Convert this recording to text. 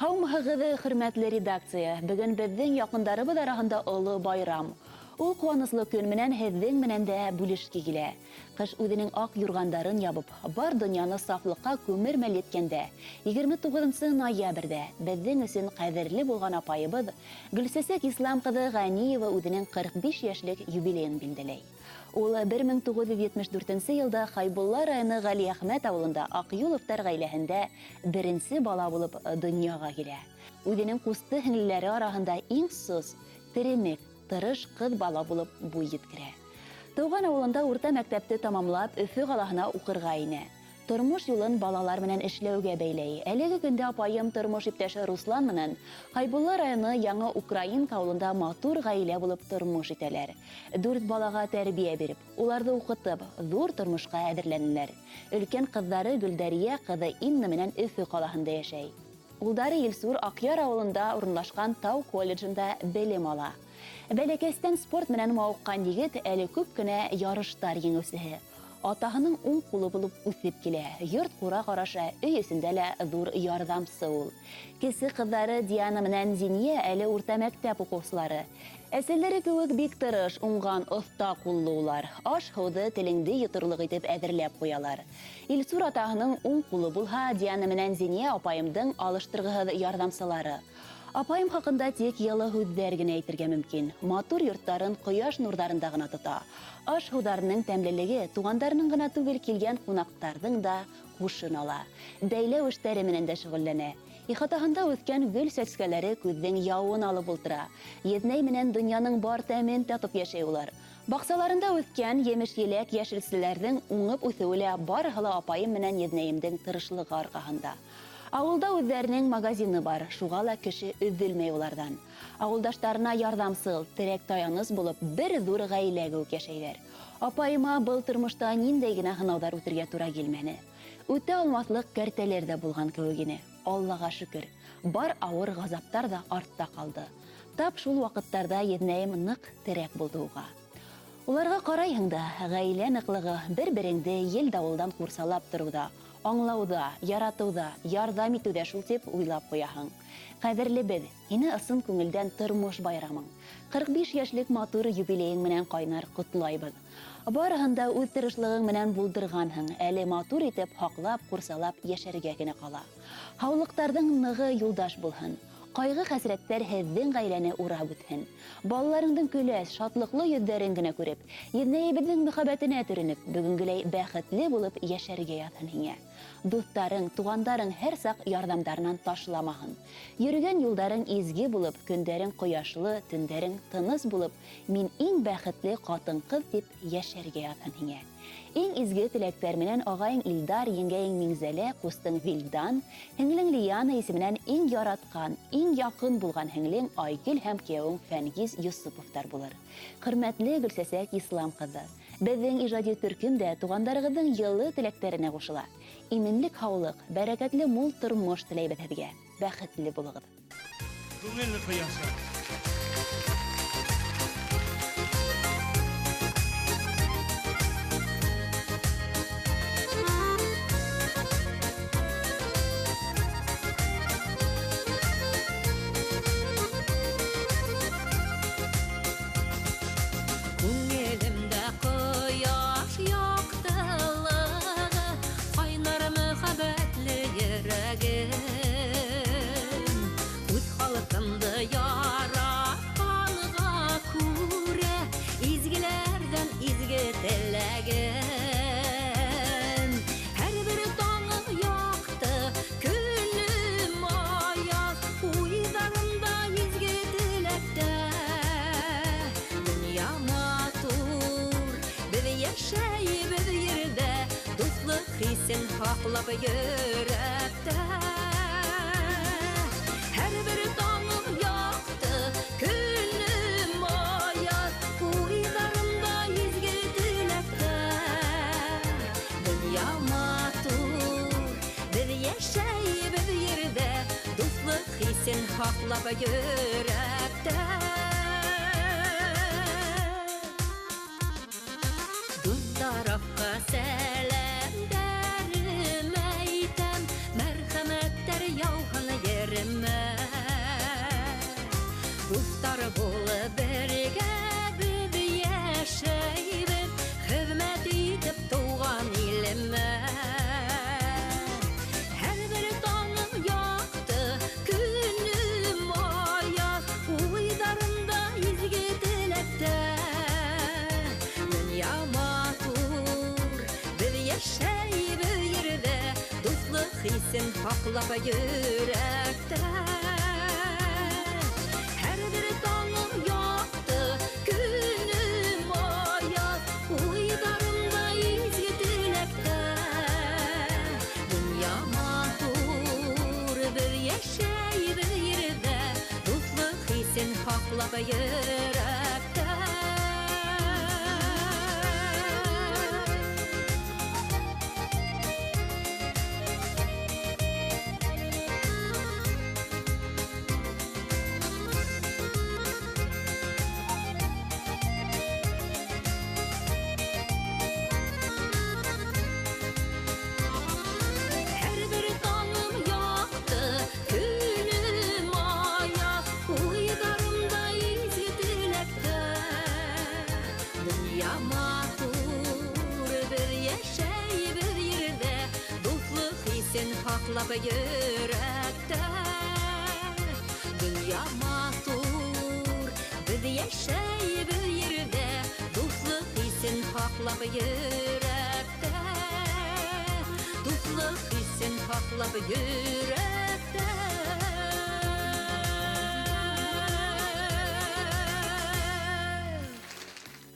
Һаумыһығыҙ, хөрмәтле редакция. Бүген безнең якындарыбыз араһында олы байрам. Ул куаныслы көн менән һеҙҙең менән дә бүлешке килә. Кыш үҙенең аҡ юргандарын ябып, бар донъяны сафлыҡҡа күмермәл еткәндә, 29 ноябрьдә беҙҙең өсөн ҡәҙерле булған апайыбыҙ Гөлсәсәк Ислам ҡыҙы Ғәниева үҙенең 45 йәшлек юбилейын билдәләй. Ул 1974 йылда Хәйбулла районы Ғәлиәхмәт ауылында Аҡюловтар ғаиләһендә беренсе бала булып донъяға килә. Үҙенең ҡусты һеңлеләре араһында иң сос, теремек, тырыш ҡыҙ бала булып буй еткерә. Тыуған ауылында урта мәктәпте тамамлап, Өфө ҡалаһына уҡырға инә. Тормош юлын балалар менән эшләүгә бәйләй. Әлеге көндә апайым тормош иптәше Руслан менән Хәйбулла районы Яңы Украинка ауылында матур ғаилә булып тормош итәләр. 4 балаға тәрбиә биреп, уларҙы уҡытып, ҙур тормошҡа әҙерләнеләр. Өлкән ҡыҙҙары Гөлдәрия ҡыҙы Инна менән Өфө ҡалаһында йәшәй. Улдары Илсур Аҡъяр ауылында урынлашҡан Тау колледжында белем ала. Бәләкәстән спорт менән мауыҡҡан егет әле күп кенә ярыштар еңеүсеһе. Атаһының уң ҡулы булып үҫеп килә. Йорт ҡура ҡараша, өй эсендә лә ҙур ярҙамсы ул. Кесе ҡыҙҙары Диана менән Зиния әле урта мәктәп уҡыусылары. Әсәләре кеүек бик тырыш, уңған, оҫта ҡуллы улар. Аш-һыуҙы телеңде йоторлоҡ итеп әҙерләп ҡуялар. Илсур атаһының уң ҡулы булһа, Диана менән Зиния апайымдың алыштырғыһыҙ ярҙамсылары. Апайым хаҡында тик йылы һүҙҙәр генә әйтергә мөмкин. Матур йорттарын ҡояш нурҙарында ғына тота. Аш-һыуҙарының тәмлелеге туғандарының ғына түгел, килгән ҡунаҡтарҙың да һушын ала. Бәйләү эштәре менән дә шөғөлләнә. Ихатаһында үҫкән гөл сәскәләре күҙҙең яуын алып ултыра. Еҙнәй менән донъяның бар тәмен татып йәшәй улар. Баҡсаларында үҫкән емеш-еләк йәшелселәрҙең уңып үҫеүе лә барыһы ла апайым менән еҙнәйемдең тырышлығы арҡаһында. Ауылда үҙҙәренең магазины бар, шуға ла кеше өҙөлмәй уларҙан. Ауылдаштарына ярҙамсыл, терәк таяныс булып, бер ҙур ғаилә кеүек йәшәйҙәр. Апайыма был тормошта ниндәй генә һынауҙар үтергә тура килмәне. Үтә алмаҫлыҡ кәртәләр ҙә булған кеүек ине. Аллаға шөкөр, бар ауыр ғазаптар да артта ҡалды. Тап шул ваҡыттарҙа еҙнәйем ныҡ терәк булды уға. Уларға ҡарайһың да, ғаилә ныҡлығы бер-береңде ел-дауылдан ҡурсалап тороуҙа, аңлауҙа, яратыуҙа, ярҙам итеүҙә шул тип уйлап ҡуяһың. Ҡәҙерле беҙ, һине ысын күңелдән тормош байрамың. 45 йәшлек матур юбилейың менән ҡайнар ҡотлайбыҙ. Барыһын да үҙ тырышлығың менән булдырғанһың, әле матур итеп, һаҡлап, ҡурсалап йәшәргә генә ҡала. Һаулыҡтарҙың нығы юлдаш булһын. Ҡайғы хәсрәттәр һеҙҙең ғаиләне урап үтһен. Балаларыңдың көләс, шатлыҡлы йөҙҙәрен генә күреп, еҙнәйебеҙҙең мөхәббәтенә төрөнөп, бөгөнгөләй бәхетле булып йәшәргә яҙһын һиңә. Дуҫтарың, туғандарың һәр саҡ ярҙамдарынан ташламаһын. Йөрөгән юлдарың изге булып, көндәрең ҡояшлы, төндәрең тыныс булып, мин иң бәхетле ҡатын-ҡыҙ тип йәшәргә яҙһын һиңә. Иң изге теләктәр менән ағайың Илдар, еңгәйең Миңзәлә, ҡустың Вилдан, һеңлең Лияна исеменән иң яратҡан, иң яҡын булған һеңлең Айгөл һәм кейәүең Фәнгиз Йосоповтар булыр. Хөрмәтле Гөлсәсәк Ислам ҡыҙы, беҙҙең ижади төркөм дә туғандарығыҙҙың йылы теләктәренә ҡушыла. Именлек һаулыҡ, бәрәкәтле мул тормош теләйбеҙ һеҙгә. Бәхетле булығыҙ. Күңелле ҡояшы. Күңелемдә ҡояш яҡтылығы, ҡайнар мөхәббәтле йөрәгем. Үҙ халҡымды яратҡанға күрә, изгеләрҙән изге теләгем. Һәр бер таңы яҡты, көнөм аяҙ, уйҙарымда изге теләктәр. Донъя матур, беҙ йәшәйбеҙ ерҙә, дуҫлыҡ хисен һаҡлап йөрәктә. Һәр бер таңым яҡты, көнөм аяҙ, уйҙарымда изге теләктәр. Донъя матур, беҙ йәшәйбеҙ ерҙә, дуҫлыҡ хисен һаҡлап йөрәктә. Тарафҡа сәләмдәрем әйтәм, мәрхәмәттәр яуһын еремә. dostlar bolup birge biz yaşayıp hizmet edip doğan ilime. Her bir tanem yaktı, günüm ayaz, uydarımda izgi dilekte. Dünya matur, biz yaşayıp yerde, dostluk hissin haklap yürekte. Her bir tanem yaktı, günüm ayaz, uydarımda izgi dilekte. Dünya matur, bir yaşayıp yerde, dostluk hissin haklap yürekte. Her bir tanem yaktı, günüm ayaz, uydarımda izgi dilekte. Dünya matur, bir yaşayıp yerde, dostluk hissin haklap yürekte. Dünya matur, bir yaşayıp yerde, dostluk hissin haklap yürekte. Dostluk hissin haklap yürekte.